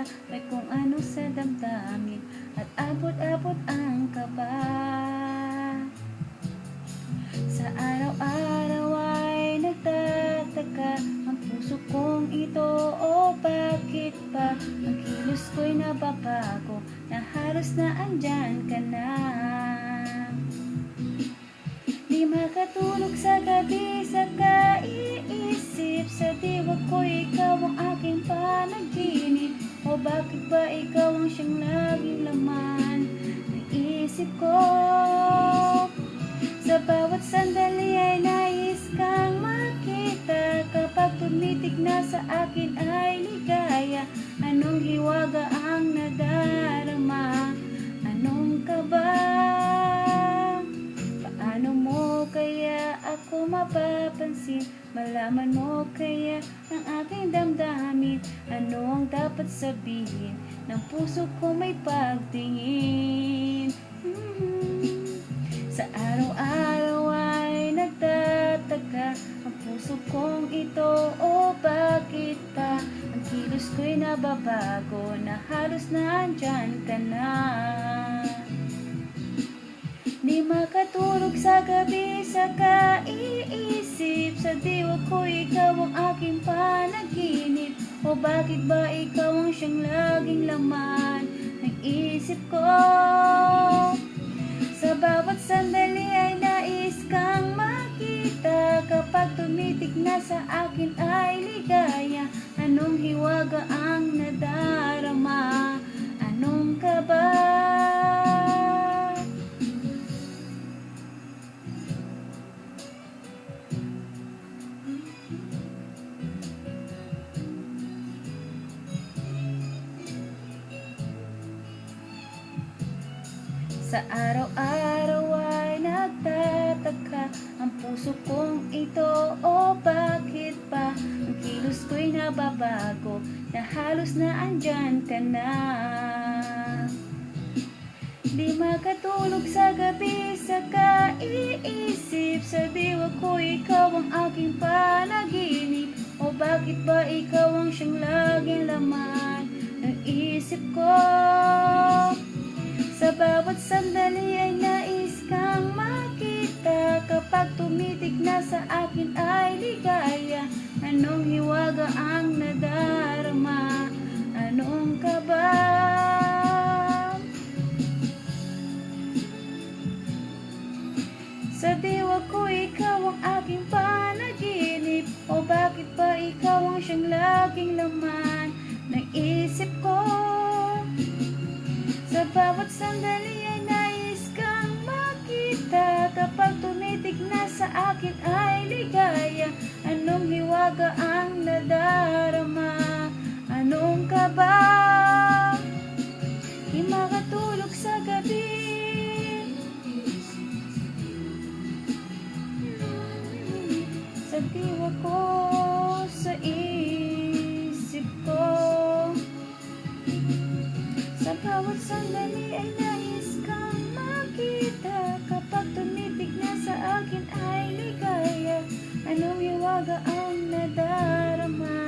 ka, may kung ano sa damdamin, at abot-abot ang kaba. Sa araw-araw ay nagtataka ang puso kong ito, o bakit ba ang kilos ko'y nababago, na halos na andyan ka na. Di makatulog sa gabi sa kaiisip, sa diwa ko ikaw ang aking panaginip, o bakit ba ikaw ang siyang laging laman ng isip ko. Sa bawat sandali ay nais kang makita, kapag tumitig na sa akin ay ligaya. Anong hiwaga ang nadarama, anong kaba? Paano mo kaya ako mapapansin, malaman mo kaya ang aking damdamin, ano ang dapat sabihin ng puso ko may pagtingin. Sa araw-araw ay nagtataka ang puso kong ito, o bakit pa ang kilos ko'y nababago, na halos na andyan ka na. Di makatulog sa gabi sa kaiisip, sa diwa ko ikaw ang aking panaginip, o bakit ba ikaw ang siyang laging laman ng isip ko. Sa bawat sandali ay nais kang makita, kapag tumitig na sa akin ay ligaya. Anong hiwaga ang nadarama, anong kaba? Sa araw-araw ay nagtataka ang puso kong ito, o bakit pa ang kilos ko'y nababago, na halos na andyan ka na. Di makatulog sa gabi sa kaiisip, sa diwa ko ikaw ang aking panaginip, o bakit ba ikaw ang siyang laging laman ng isip ko. Sa bawat sandali ay nais kang makita, kapag tumitig na sa akin ay ligaya. Anong hiwaga ang nadarama, anong kaba? Sa diwa ko ikaw ang aking panaginip, o bakit ba ikaw ang siyang laging laman ng isip ko. Sa bawat sandali ay nais kang makita, kapag tumitig na sa akin ay ligaya. Anong hiwaga ang nadarama, anong kaba? Di makatulog sa gabi, sa diwa ko, sa isip ko. Sa bawat sandali ay nais kang makita, kapag tumitig na sa akin ay ligaya. Anong hiwaga ang nadarama,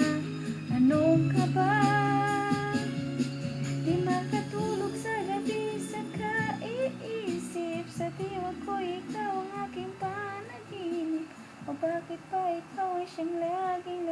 anong kaba? Di makatulog sa gabi sa kaiisip, sa diwa ko ikaw ang aking panaginip, o bakit ba ikaw ay siyang laging